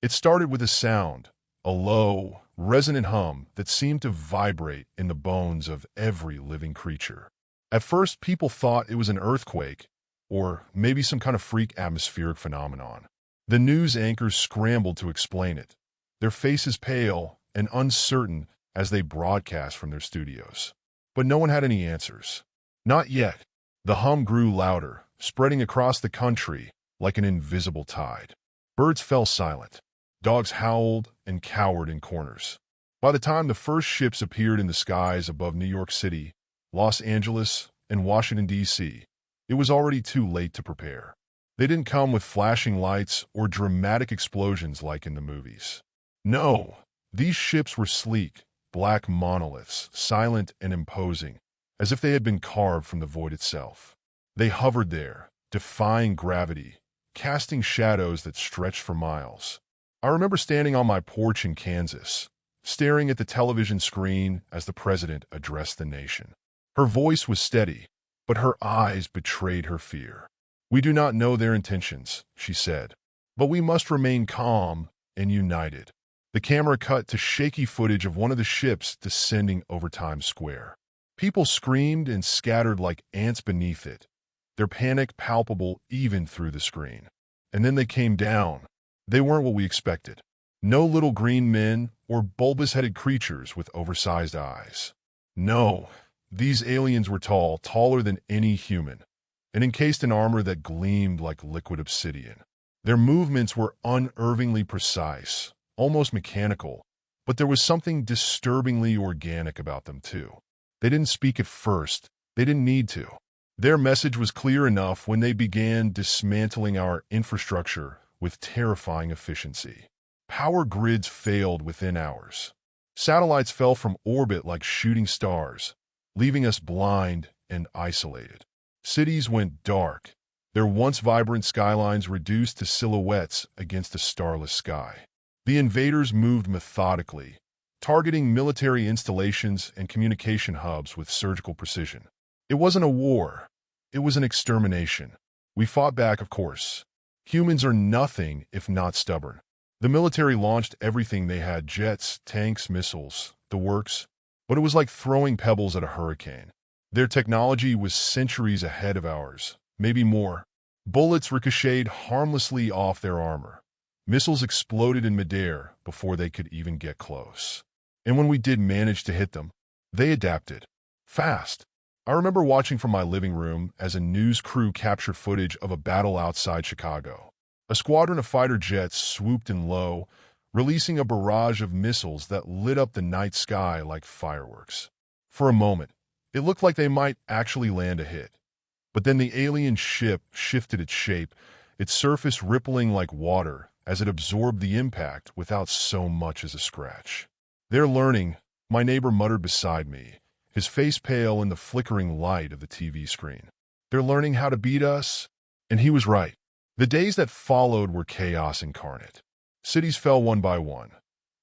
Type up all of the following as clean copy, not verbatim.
It started with a sound, a low, resonant hum that seemed to vibrate in the bones of every living creature. At first, people thought it was an earthquake, or maybe some kind of freak atmospheric phenomenon. The news anchors scrambled to explain it, their faces pale and uncertain as they broadcast from their studios. But no one had any answers. Not yet. The hum grew louder, spreading across the country like an invisible tide. Birds fell silent. Dogs howled and cowered in corners. By the time the first ships appeared in the skies above New York City, Los Angeles, and Washington, D.C., it was already too late to prepare. They didn't come with flashing lights or dramatic explosions like in the movies. No, these ships were sleek, black monoliths, silent and imposing, as if they had been carved from the void itself. They hovered there, defying gravity, casting shadows that stretched for miles. I remember standing on my porch in Kansas, staring at the television screen as the president addressed the nation. Her voice was steady, but her eyes betrayed her fear. "We do not know their intentions," she said, "but we must remain calm and united." The camera cut to shaky footage of one of the ships descending over Times Square. People screamed and scattered like ants beneath it, their panic palpable even through the screen. And then they came down. They weren't what we expected. No little green men or bulbous-headed creatures with oversized eyes. No, these aliens were tall, taller than any human, and encased in armor that gleamed like liquid obsidian. Their movements were unnervingly precise, almost mechanical, but there was something disturbingly organic about them too. They didn't speak at first. They didn't need to. Their message was clear enough when they began dismantling our infrastructure with terrifying efficiency. Power grids failed within hours. Satellites fell from orbit like shooting stars, leaving us blind and isolated. Cities went dark, their once vibrant skylines reduced to silhouettes against a starless sky. The invaders moved methodically, targeting military installations and communication hubs with surgical precision. It wasn't a war. It was an extermination. We fought back, of course. Humans are nothing if not stubborn. The military launched everything they had: jets, tanks, missiles, the works. But it was like throwing pebbles at a hurricane. Their technology was centuries ahead of ours, maybe more. Bullets ricocheted harmlessly off their armor. Missiles exploded in midair before they could even get close. And when we did manage to hit them, they adapted. Fast. I remember watching from my living room as a news crew captured footage of a battle outside Chicago. A squadron of fighter jets swooped in low, releasing a barrage of missiles that lit up the night sky like fireworks. For a moment, it looked like they might actually land a hit. But then the alien ship shifted its shape, its surface rippling like water as it absorbed the impact without so much as a scratch. "They're learning," my neighbor muttered beside me, his face pale in the flickering light of the TV screen. "They're learning how to beat us." And he was right. The days that followed were chaos incarnate. Cities fell one by one.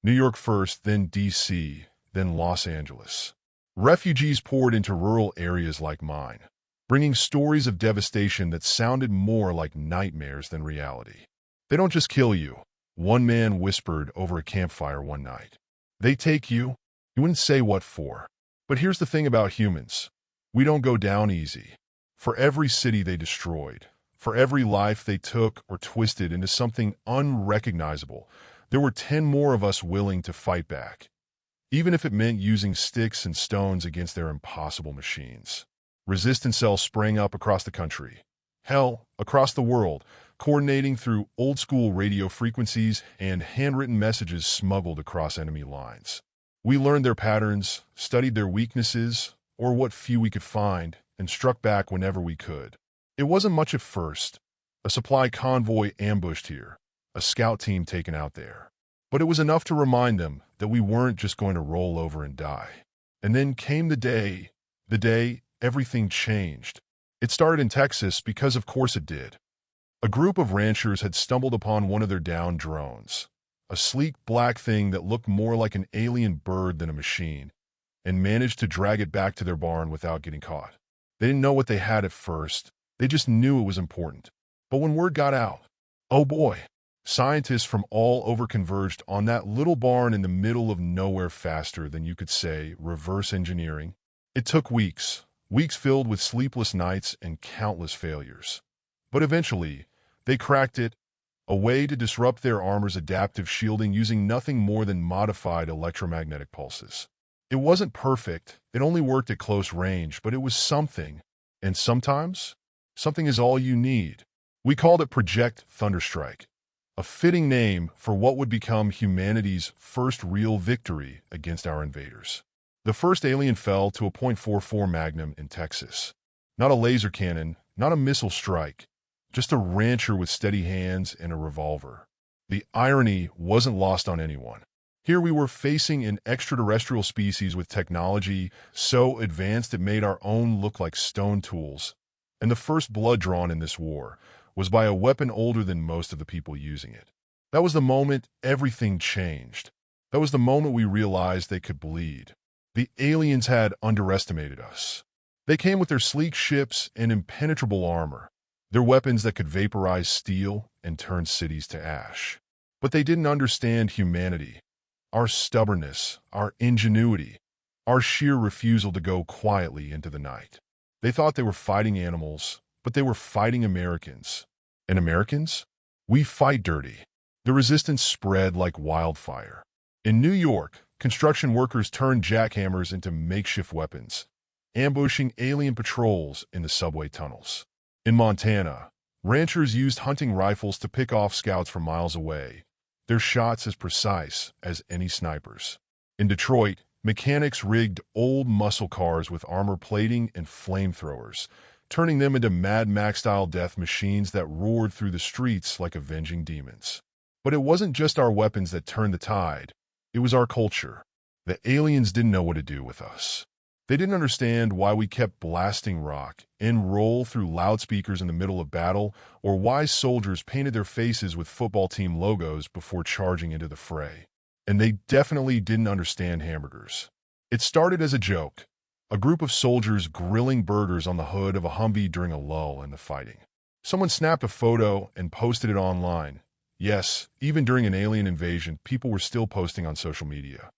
New York first, then D.C., then Los Angeles. Refugees poured into rural areas like mine, bringing stories of devastation that sounded more like nightmares than reality. "They don't just kill you," one man whispered over a campfire one night. "They take you." He wouldn't say what for. But here's the thing about humans. We don't go down easy. For every city they destroyed, for every life they took or twisted into something unrecognizable, there were 10 more of us willing to fight back, even if it meant using sticks and stones against their impossible machines. Resistance cells sprang up across the country. Hell, across the world, coordinating through old-school radio frequencies and handwritten messages smuggled across enemy lines. We learned their patterns, studied their weaknesses, or what few we could find, and struck back whenever we could. It wasn't much at first. A supply convoy ambushed here, a scout team taken out there. But it was enough to remind them that we weren't just going to roll over and die. And then came the day everything changed. It started in Texas because of course it did. A group of ranchers had stumbled upon one of their downed drones, a sleek black thing that looked more like an alien bird than a machine, and managed to drag it back to their barn without getting caught. They didn't know what they had at first. They just knew it was important. But when word got out, oh boy, Scientists from all over converged on that little barn in the middle of nowhere faster than you could say reverse engineering. It took weeks, weeks filled with sleepless nights and countless failures. But eventually, they cracked it, a way to disrupt their armor's adaptive shielding using nothing more than modified electromagnetic pulses. It wasn't perfect, it only worked at close range, but it was something. And sometimes, something is all you need. We called it Project Thunderstrike, a fitting name for what would become humanity's first real victory against our invaders. The first alien fell to a .44 Magnum in Texas. Not a laser cannon, not a missile strike, just a rancher with steady hands and a revolver. The irony wasn't lost on anyone. Here we were facing an extraterrestrial species with technology so advanced it made our own look like stone tools. And the first blood drawn in this war was by a weapon older than most of the people using it. That was the moment everything changed. That was the moment we realized they could bleed. The aliens had underestimated us. They came with their sleek ships and impenetrable armor, their weapons that could vaporize steel and turn cities to ash. But they didn't understand humanity, our stubbornness, our ingenuity, our sheer refusal to go quietly into the night. They thought they were fighting animals, but they were fighting Americans. And Americans? We fight dirty. The resistance spread like wildfire. In New York, construction workers turned jackhammers into makeshift weapons, ambushing alien patrols in the subway tunnels. In Montana, ranchers used hunting rifles to pick off scouts from miles away, their shots as precise as any snipers. In Detroit, mechanics rigged old muscle cars with armor plating and flamethrowers, turning them into Mad Max-style death machines that roared through the streets like avenging demons. But it wasn't just our weapons that turned the tide. It was our culture. The aliens didn't know what to do with us. They didn't understand why we kept blasting rock and roll through loudspeakers in the middle of battle, or why soldiers painted their faces with football team logos before charging into the fray. And they definitely didn't understand hamburgers. It started as a joke, a group of soldiers grilling burgers on the hood of a Humvee during a lull in the fighting. Someone snapped a photo and posted it online. Yes, even during an alien invasion, people were still posting on social media.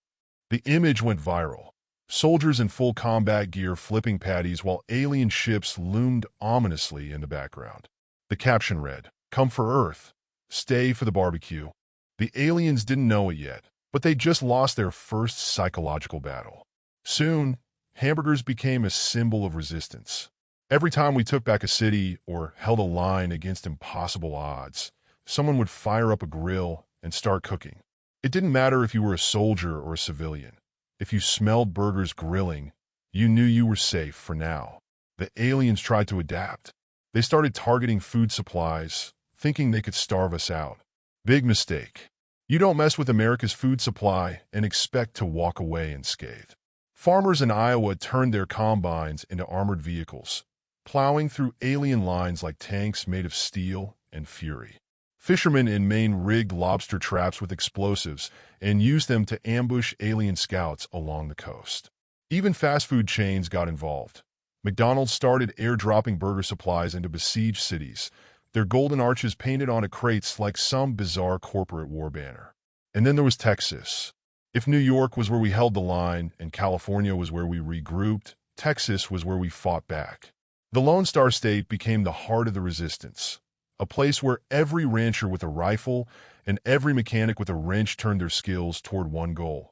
The image went viral. Soldiers in full combat gear flipping patties while alien ships loomed ominously in the background. The caption read, "Come for Earth. Stay for the barbecue." The aliens didn't know it yet, but they just lost their first psychological battle. Soon, hamburgers became a symbol of resistance. Every time we took back a city or held a line against impossible odds, someone would fire up a grill and start cooking. It didn't matter if you were a soldier or a civilian. If you smelled burgers grilling, you knew you were safe for now. The aliens tried to adapt. They started targeting food supplies, thinking they could starve us out. Big mistake. You don't mess with America's food supply and expect to walk away unscathed. Farmers in Iowa turned their combines into armored vehicles, plowing through alien lines like tanks made of steel and fury. Fishermen in Maine rigged lobster traps with explosives and used them to ambush alien scouts along the coast. Even fast food chains got involved. McDonald's started airdropping burger supplies into besieged cities, their golden arches painted onto crates like some bizarre corporate war banner. And then there was Texas. If New York was where we held the line and California was where we regrouped, Texas was where we fought back. The Lone Star State became the heart of the resistance, a place where every rancher with a rifle and every mechanic with a wrench turned their skills toward one goal: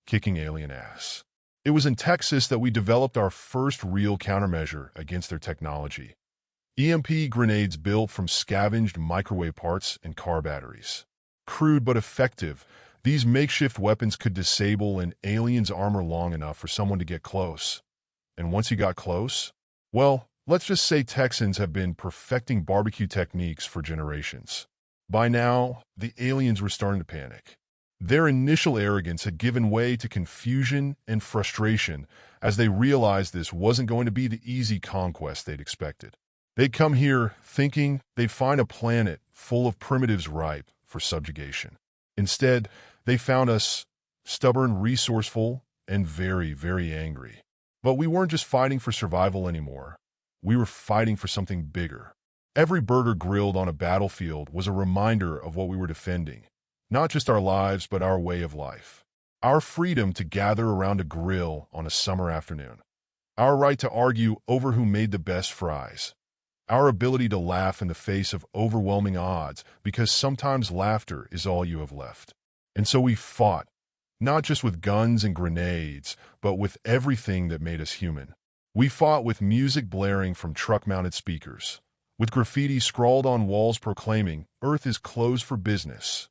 kicking alien ass. It was in Texas that we developed our first real countermeasure against their technology: EMP grenades built from scavenged microwave parts and car batteries. Crude but effective, these makeshift weapons could disable an alien's armor long enough for someone to get close. And once you got close, well, let's just say Texans have been perfecting barbecue techniques for generations. By now, the aliens were starting to panic. Their initial arrogance had given way to confusion and frustration as they realized this wasn't going to be the easy conquest they'd expected. They'd come here thinking they'd find a planet full of primitives ripe for subjugation. Instead, they found us stubborn, resourceful, and very, very angry. But we weren't just fighting for survival anymore. We were fighting for something bigger. Every burger grilled on a battlefield was a reminder of what we were defending, not just our lives, but our way of life. Our freedom to gather around a grill on a summer afternoon. Our right to argue over who made the best fries. Our ability to laugh in the face of overwhelming odds, because sometimes laughter is all you have left. And so we fought, not just with guns and grenades, but with everything that made us human. We fought with music blaring from truck-mounted speakers, with graffiti scrawled on walls proclaiming, "Earth is closed for business,"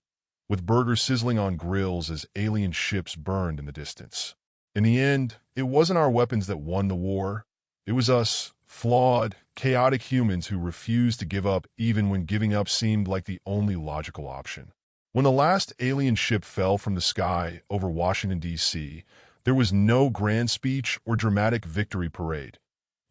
with burgers sizzling on grills as alien ships burned in the distance. In the end, it wasn't our weapons that won the war. It was us, flawed, chaotic humans who refused to give up even when giving up seemed like the only logical option. When the last alien ship fell from the sky over Washington, D.C., there was no grand speech or dramatic victory parade.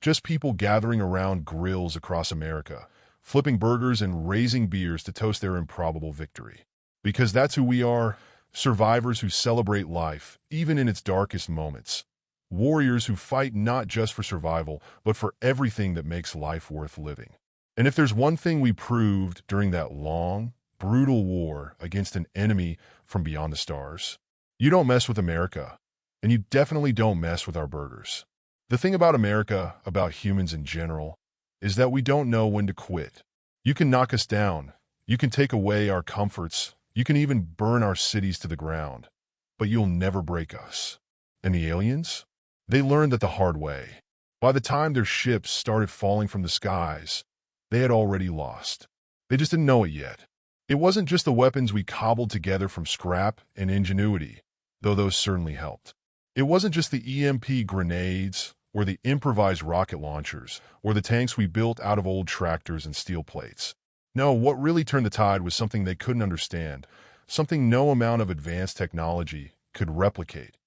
Just people gathering around grills across America, flipping burgers and raising beers to toast their improbable victory. Because that's who we are, survivors who celebrate life, even in its darkest moments. Warriors who fight not just for survival, but for everything that makes life worth living. And if there's one thing we proved during that long, brutal war against an enemy from beyond the stars, you don't mess with America, and you definitely don't mess with our burgers. The thing about America, about humans in general, is that we don't know when to quit. You can knock us down, you can take away our comforts, you can even burn our cities to the ground, but you'll never break us. And the aliens? They learned that the hard way. By the time their ships started falling from the skies, they had already lost. They just didn't know it yet. It wasn't just the weapons we cobbled together from scrap and ingenuity, though those certainly helped. It wasn't just the EMP grenades, or the improvised rocket launchers, or the tanks we built out of old tractors and steel plates. No, what really turned the tide was something they couldn't understand, something no amount of advanced technology could replicate: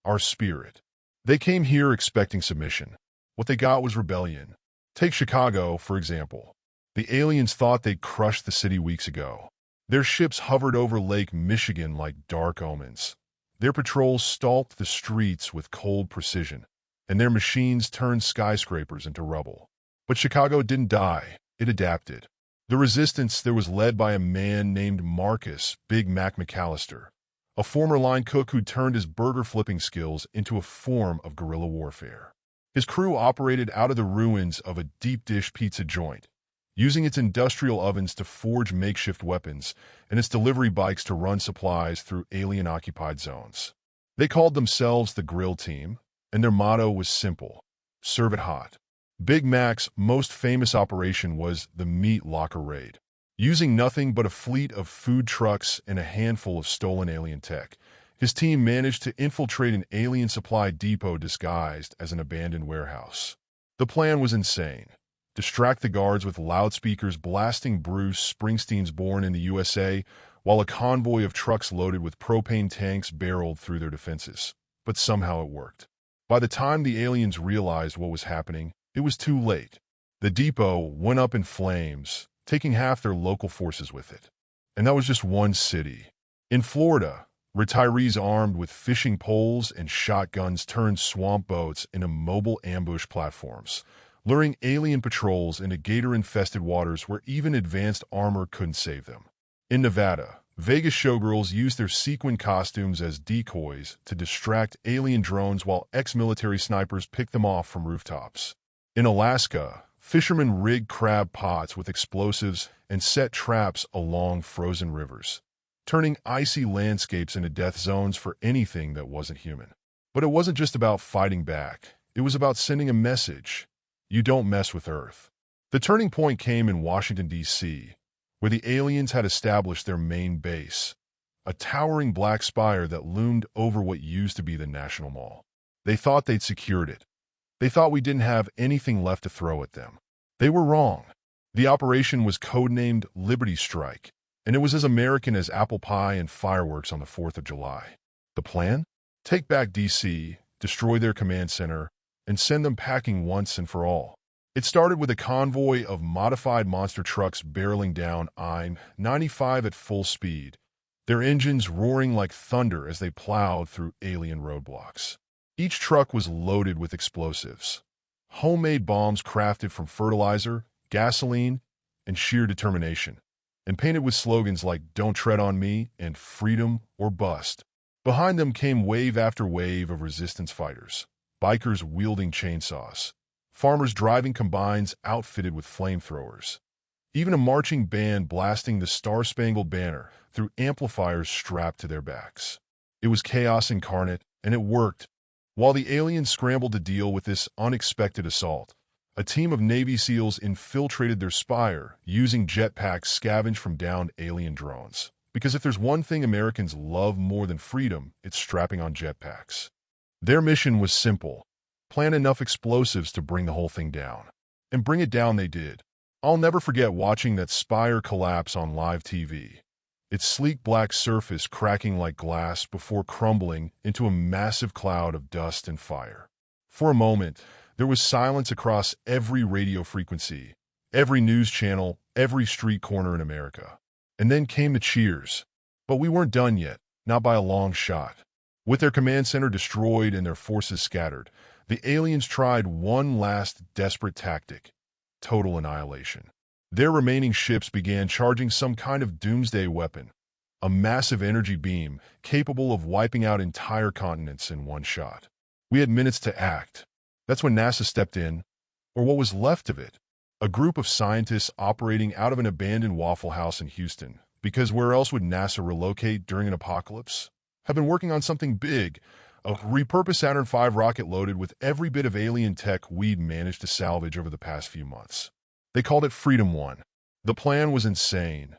our spirit. They came here expecting submission. What they got was rebellion. Take Chicago, for example. The aliens thought they'd crushed the city weeks ago. Their ships hovered over Lake Michigan like dark omens. Their patrols stalked the streets with cold precision, and their machines turned skyscrapers into rubble. But Chicago didn't die. It adapted. The resistance there was led by a man named Marcus "Big Mac" McAllister, a former line cook who turned his burger-flipping skills into a form of guerrilla warfare. His crew operated out of the ruins of a deep-dish pizza joint, using its industrial ovens to forge makeshift weapons and its delivery bikes to run supplies through alien-occupied zones. They called themselves the Grill Team, and their motto was simple: serve it hot. Big Mac's most famous operation was the Meat Locker Raid. Using nothing but a fleet of food trucks and a handful of stolen alien tech, his team managed to infiltrate an alien supply depot disguised as an abandoned warehouse. The plan was insane: distract the guards with loudspeakers blasting Bruce Springsteen's "Born in the USA," while a convoy of trucks loaded with propane tanks barreled through their defenses. But somehow it worked. By the time the aliens realized what was happening, it was too late. The depot went up in flames, taking half their local forces with it. And that was just one city. In Florida, retirees armed with fishing poles and shotguns turned swamp boats into mobile ambush platforms, luring alien patrols into gator-infested waters where even advanced armor couldn't save them. In Nevada, Vegas showgirls used their sequin costumes as decoys to distract alien drones while ex-military snipers picked them off from rooftops. In Alaska, fishermen rigged crab pots with explosives and set traps along frozen rivers, turning icy landscapes into death zones for anything that wasn't human. But it wasn't just about fighting back. It was about sending a message: you don't mess with Earth. The turning point came in Washington, D.C., where the aliens had established their main base, a towering black spire that loomed over what used to be the National Mall. They thought they'd secured it. They thought we didn't have anything left to throw at them. They were wrong. The operation was codenamed Liberty Strike, and it was as American as apple pie and fireworks on the 4th of July. The plan? Take back D.C., destroy their command center, and send them packing once and for all. It started with a convoy of modified monster trucks barreling down I-95 at full speed, their engines roaring like thunder as they plowed through alien roadblocks. Each truck was loaded with explosives, homemade bombs crafted from fertilizer, gasoline, and sheer determination, and painted with slogans like "Don't tread on me" and "Freedom or bust." Behind them came wave after wave of resistance fighters, bikers wielding chainsaws, farmers driving combines outfitted with flamethrowers, even a marching band blasting the Star-Spangled Banner through amplifiers strapped to their backs. It was chaos incarnate, and it worked. While the aliens scrambled to deal with this unexpected assault, a team of Navy SEALs infiltrated their spire, using jetpacks scavenged from downed alien drones. Because if there's one thing Americans love more than freedom, it's strapping on jetpacks. Their mission was simple: plant enough explosives to bring the whole thing down. And bring it down they did. I'll never forget watching that spire collapse on live TV. Its sleek black surface cracking like glass before crumbling into a massive cloud of dust and fire. For a moment, there was silence across every radio frequency, every news channel, every street corner in America. And then came the cheers. But we weren't done yet, not by a long shot. With their command center destroyed and their forces scattered, the aliens tried one last desperate tactic: total annihilation. Their remaining ships began charging some kind of doomsday weapon, a massive energy beam capable of wiping out entire continents in one shot. We had minutes to act. That's when NASA stepped in, or what was left of it. A group of scientists operating out of an abandoned Waffle House in Houston, because where else would NASA relocate during an apocalypse, have been working on something big, a repurposed Saturn V rocket loaded with every bit of alien tech we'd managed to salvage over the past few months. They called it Freedom 1. The plan was insane.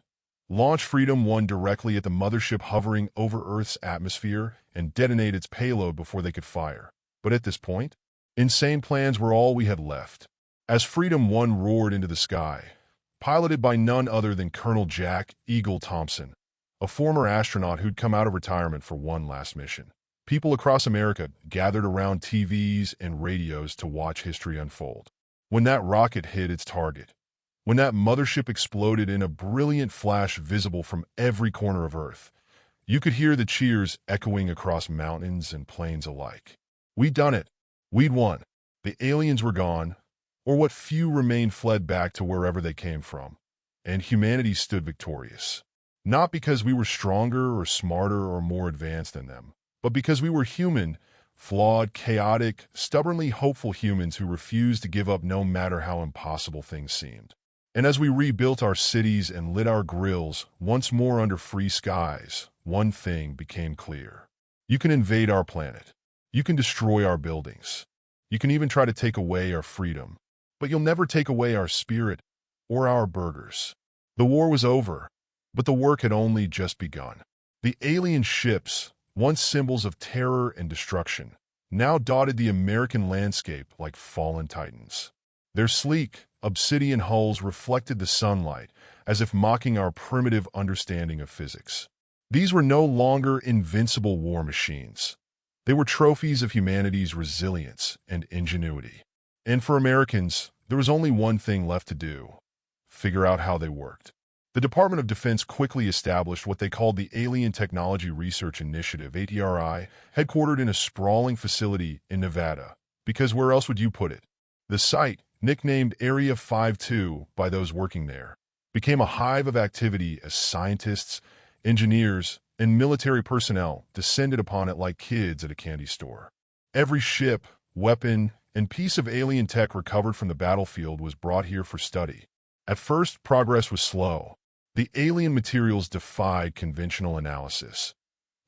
Launch Freedom 1 directly at the mothership hovering over Earth's atmosphere and detonate its payload before they could fire. But at this point, insane plans were all we had left. As Freedom 1 roared into the sky, piloted by none other than Colonel Jack "Eagle" Thompson, a former astronaut who'd come out of retirement for one last mission, people across America gathered around TVs and radios to watch history unfold. When that rocket hit its target, when that mothership exploded in a brilliant flash visible from every corner of Earth, you could hear the cheers echoing across mountains and plains alike. We'd done it. We'd won. The aliens were gone, or what few remained fled back to wherever they came from, and humanity stood victorious. Not because we were stronger or smarter or more advanced than them, but because we were human, flawed, chaotic, stubbornly hopeful humans who refused to give up no matter how impossible things seemed. And as we rebuilt our cities and lit our grills once more under free skies, one thing became clear. You can invade our planet. You can destroy our buildings. You can even try to take away our freedom. But you'll never take away our spirit or our burgers. The war was over, but the work had only just begun. The alien ships, once symbols of terror and destruction, now dotted the American landscape like fallen titans. Their sleek, obsidian hulls reflected the sunlight, as if mocking our primitive understanding of physics. These were no longer invincible war machines. They were trophies of humanity's resilience and ingenuity. And for Americans, there was only one thing left to do: figure out how they worked. The Department of Defense quickly established what they called the Alien Technology Research Initiative, ATRI, headquartered in a sprawling facility in Nevada, because where else would you put it? The site, nicknamed Area 52 by those working there, became a hive of activity as scientists, engineers, and military personnel descended upon it like kids at a candy store. Every ship, weapon, and piece of alien tech recovered from the battlefield was brought here for study. At first, progress was slow. The alien materials defied conventional analysis.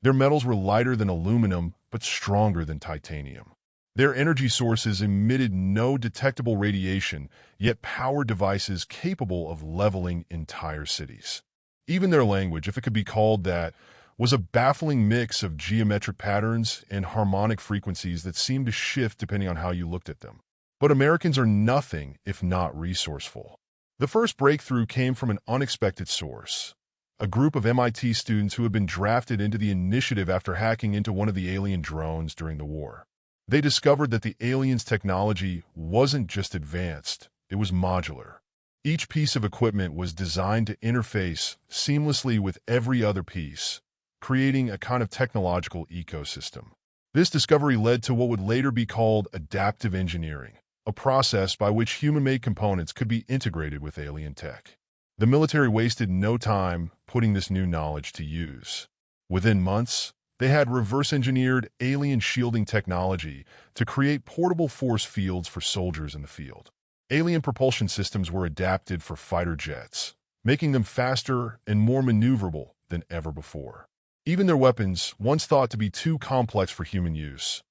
Their metals were lighter than aluminum, but stronger than titanium. Their energy sources emitted no detectable radiation, yet powered devices capable of leveling entire cities. Even their language, if it could be called that, was a baffling mix of geometric patterns and harmonic frequencies that seemed to shift depending on how you looked at them. But Americans are nothing if not resourceful. The first breakthrough came from an unexpected source: a group of MIT students who had been drafted into the initiative after hacking into one of the alien drones during the war. They discovered that the aliens' technology wasn't just advanced, it was modular. Each piece of equipment was designed to interface seamlessly with every other piece, creating a kind of technological ecosystem. This discovery led to what would later be called adaptive engineering, a process by which human-made components could be integrated with alien tech. The military wasted no time putting this new knowledge to use. Within months, they had reverse-engineered alien shielding technology to create portable force fields for soldiers in the field. Alien propulsion systems were adapted for fighter jets, making them faster and more maneuverable than ever before. Even their weapons, once thought to be too complex for human use,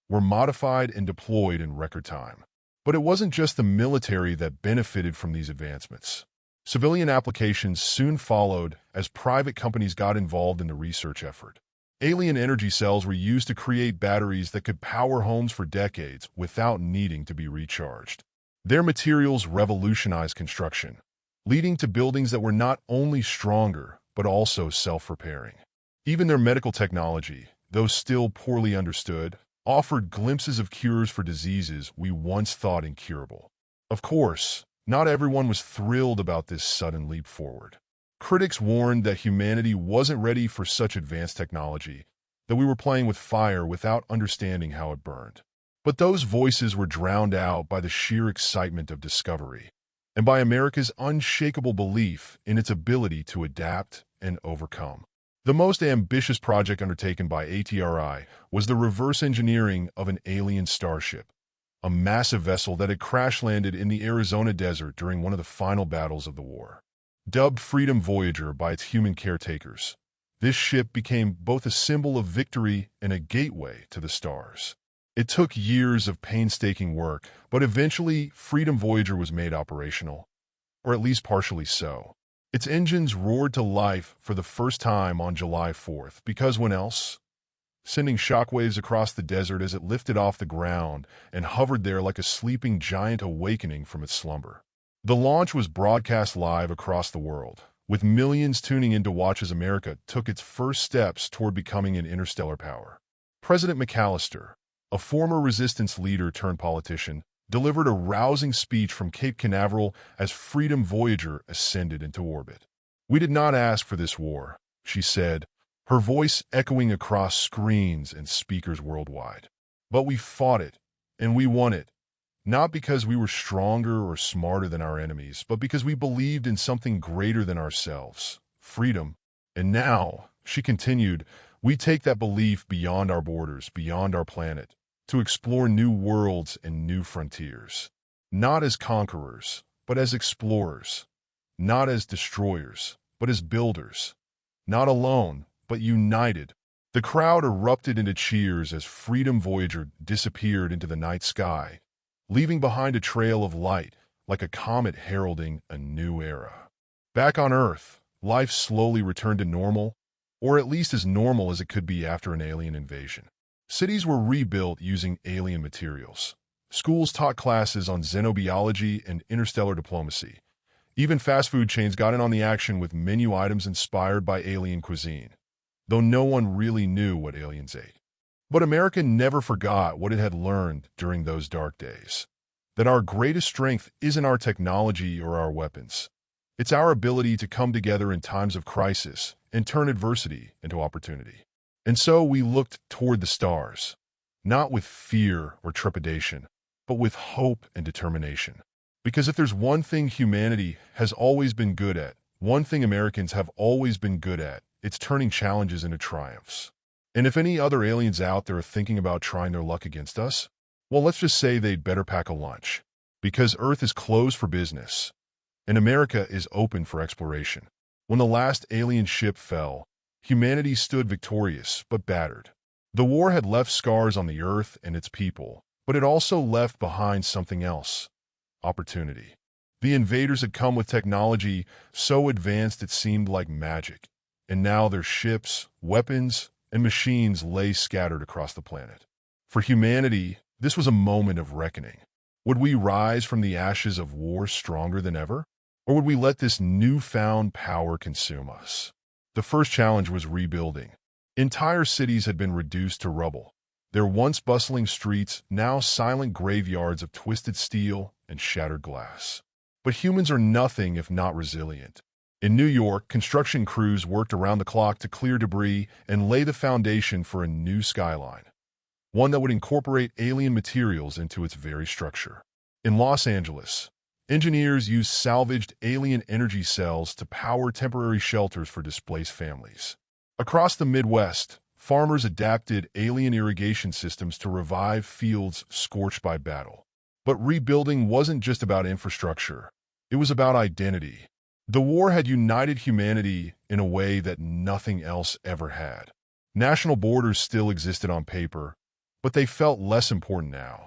were modified and deployed in record time. But it wasn't just the military that benefited from these advancements. Civilian applications soon followed as private companies got involved in the research effort. Alien energy cells were used to create batteries that could power homes for decades without needing to be recharged. Their materials revolutionized construction, leading to buildings that were not only stronger, but also self-repairing. Even their medical technology, though still poorly understood, offered glimpses of cures for diseases we once thought incurable. Of course, not everyone was thrilled about this sudden leap forward. Critics warned that humanity wasn't ready for such advanced technology, that we were playing with fire without understanding how it burned. But those voices were drowned out by the sheer excitement of discovery, and by America's unshakable belief in its ability to adapt and overcome. The most ambitious project undertaken by HFY was the reverse engineering of an alien starship, a massive vessel that had crash-landed in the Arizona desert during one of the final battles of the war. Dubbed Freedom Voyager by its human caretakers, this ship became both a symbol of victory and a gateway to the stars. It took years of painstaking work, but eventually Freedom Voyager was made operational, or at least partially so. Its engines roared to life for the first time on July 4th, because when else? Sending shockwaves across the desert as it lifted off the ground and hovered there like a sleeping giant awakening from its slumber. The launch was broadcast live across the world, with millions tuning in to watch as America took its first steps toward becoming an interstellar power. President McAllister, a former resistance leader turned politician, delivered a rousing speech from Cape Canaveral as Freedom Voyager ascended into orbit. "We did not ask for this war," she said, her voice echoing across screens and speakers worldwide. "But we fought it, and we won it. Not because we were stronger or smarter than our enemies, but because we believed in something greater than ourselves, freedom. And now," she continued, "we take that belief beyond our borders, beyond our planet, to explore new worlds and new frontiers. Not as conquerors, but as explorers. Not as destroyers, but as builders. Not alone, but united." The crowd erupted into cheers as Freedom Voyager disappeared into the night sky, leaving behind a trail of light like a comet heralding a new era. Back on Earth, life slowly returned to normal, or at least as normal as it could be after an alien invasion. Cities were rebuilt using alien materials. Schools taught classes on xenobiology and interstellar diplomacy. Even fast food chains got in on the action with menu items inspired by alien cuisine, though no one really knew what aliens ate. But America never forgot what it had learned during those dark days. That our greatest strength isn't our technology or our weapons. It's our ability to come together in times of crisis and turn adversity into opportunity. And so we looked toward the stars, not with fear or trepidation, but with hope and determination. Because if there's one thing humanity has always been good at, one thing Americans have always been good at, it's turning challenges into triumphs. And if any other aliens out there are thinking about trying their luck against us, well, let's just say they'd better pack a lunch. Because Earth is closed for business, and America is open for exploration. When the last alien ship fell, humanity stood victorious but battered. The war had left scars on the Earth and its people, but it also left behind something else: opportunity. The invaders had come with technology so advanced it seemed like magic, and now their ships, weapons, and machines lay scattered across the planet. For humanity, this was a moment of reckoning. Would we rise from the ashes of war stronger than ever? Or would we let this newfound power consume us? The first challenge was rebuilding. Entire cities had been reduced to rubble. Their once bustling streets now silent graveyards of twisted steel and shattered glass. But humans are nothing if not resilient. In New York, construction crews worked around the clock to clear debris and lay the foundation for a new skyline, one that would incorporate alien materials into its very structure. In Los Angeles, Engineers used salvaged alien energy cells to power temporary shelters for displaced families. Across the Midwest, farmers adapted alien irrigation systems to revive fields scorched by battle. But rebuilding wasn't just about infrastructure. It was about identity. The war had united humanity in a way that nothing else ever had. National borders still existed on paper, but they felt less important now.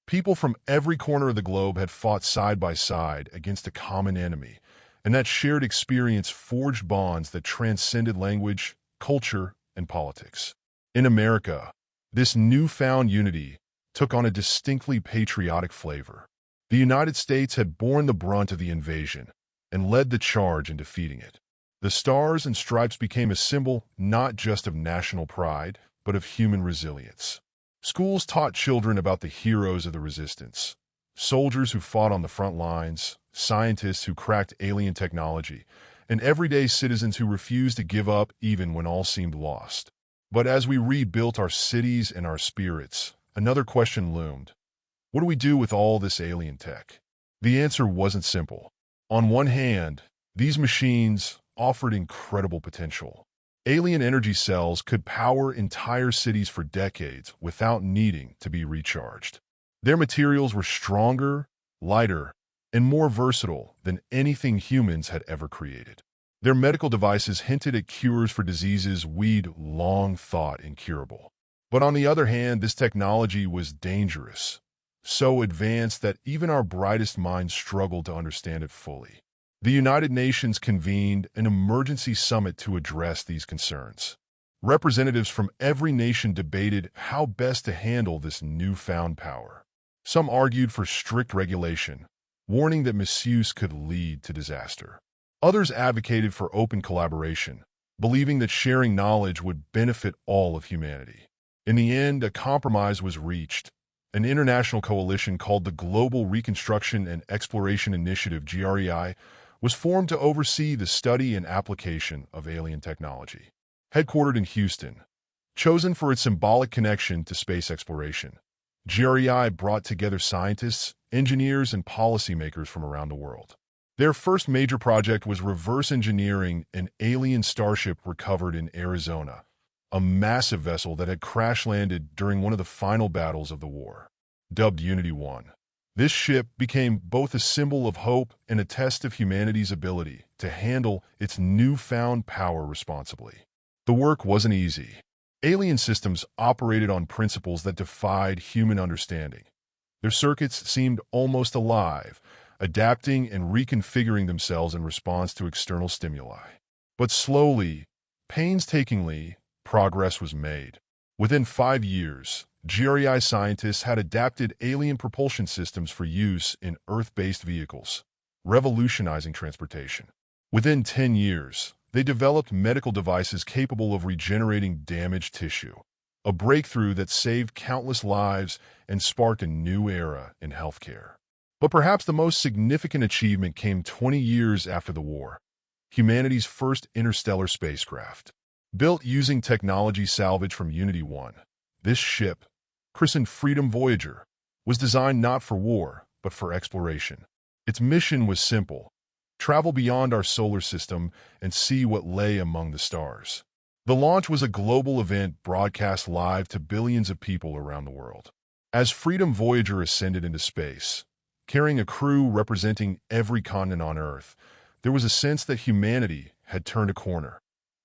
People from every corner of the globe had fought side by side against a common enemy, and that shared experience forged bonds that transcended language, culture, and politics. In America, this newfound unity took on a distinctly patriotic flavor. The United States had borne the brunt of the invasion and led the charge in defeating it. The stars and stripes became a symbol not just of national pride, but of human resilience. Schools taught children about the heroes of the resistance, soldiers who fought on the front lines, scientists who cracked alien technology, and everyday citizens who refused to give up even when all seemed lost. But as we rebuilt our cities and our spirits, another question loomed. What do we do with all this alien tech? The answer wasn't simple. On one hand, these machines offered incredible potential. Alien energy cells could power entire cities for decades without needing to be recharged. Their materials were stronger, lighter, and more versatile than anything humans had ever created. Their medical devices hinted at cures for diseases we'd long thought incurable. But on the other hand, this technology was dangerous, so advanced that even our brightest minds struggled to understand it fully. The United Nations convened an emergency summit to address these concerns. Representatives from every nation debated how best to handle this newfound power. Some argued for strict regulation, warning that misuse could lead to disaster. Others advocated for open collaboration, believing that sharing knowledge would benefit all of humanity. In the end, a compromise was reached. An international coalition called the Global Reconstruction and Exploration Initiative (GREI) was formed to oversee the study and application of alien technology. Headquartered in Houston, chosen for its symbolic connection to space exploration, GREI brought together scientists, engineers, and policymakers from around the world. Their first major project was reverse engineering an alien starship recovered in Arizona, a massive vessel that had crash-landed during one of the final battles of the war. Dubbed Unity 1. This ship became both a symbol of hope and a test of humanity's ability to handle its newfound power responsibly. The work wasn't easy. Alien systems operated on principles that defied human understanding. Their circuits seemed almost alive, adapting and reconfiguring themselves in response to external stimuli. But slowly, painstakingly, progress was made. Within 5 years, GREI scientists had adapted alien propulsion systems for use in Earth-based vehicles, revolutionizing transportation. Within 10 years, they developed medical devices capable of regenerating damaged tissue, a breakthrough that saved countless lives and sparked a new era in healthcare. But perhaps the most significant achievement came 20 years after the war: humanity's first interstellar spacecraft. Built using technology salvaged from Unity 1, this ship, christened Freedom Voyager, was designed not for war, but for exploration. Its mission was simple: travel beyond our solar system and see what lay among the stars. The launch was a global event broadcast live to billions of people around the world. As Freedom Voyager ascended into space, carrying a crew representing every continent on Earth, there was a sense that humanity had turned a corner,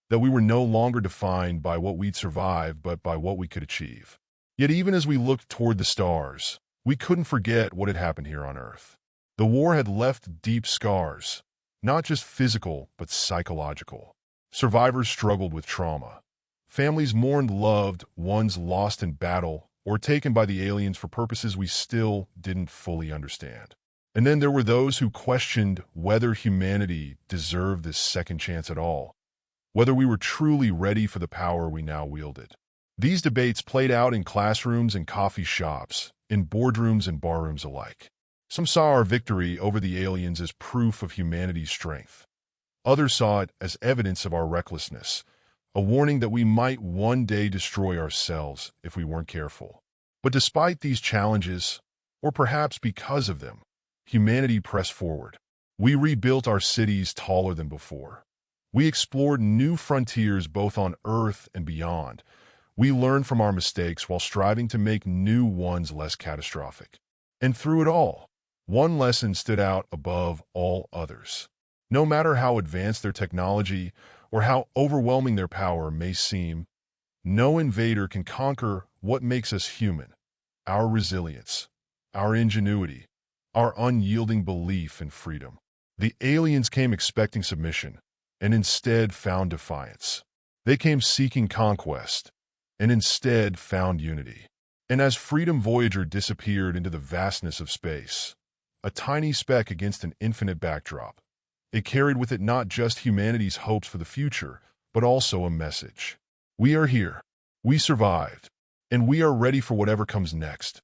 that we were no longer defined by what we'd survive, but by what we could achieve. Yet even as we looked toward the stars, we couldn't forget what had happened here on Earth. The war had left deep scars, not just physical, but psychological. Survivors struggled with trauma. Families mourned loved ones lost in battle or taken by the aliens for purposes we still didn't fully understand. And then there were those who questioned whether humanity deserved this second chance at all, whether we were truly ready for the power we now wielded. These debates played out in classrooms and coffee shops, in boardrooms and barrooms alike. Some saw our victory over the aliens as proof of humanity's strength. Others saw it as evidence of our recklessness, a warning that we might one day destroy ourselves if we weren't careful. But despite these challenges, or perhaps because of them, humanity pressed forward. We rebuilt our cities taller than before. We explored new frontiers both on Earth and beyond. We learned from our mistakes while striving to make new ones less catastrophic. And through it all, one lesson stood out above all others. No matter how advanced their technology or how overwhelming their power may seem, no invader can conquer what makes us human: our resilience, our ingenuity, our unyielding belief in freedom. The aliens came expecting submission, and instead found defiance. They came seeking conquest, and instead found unity. And as Freedom Voyager disappeared into the vastness of space, a tiny speck against an infinite backdrop, it carried with it not just humanity's hopes for the future, but also a message. We are here. We survived. And we are ready for whatever comes next.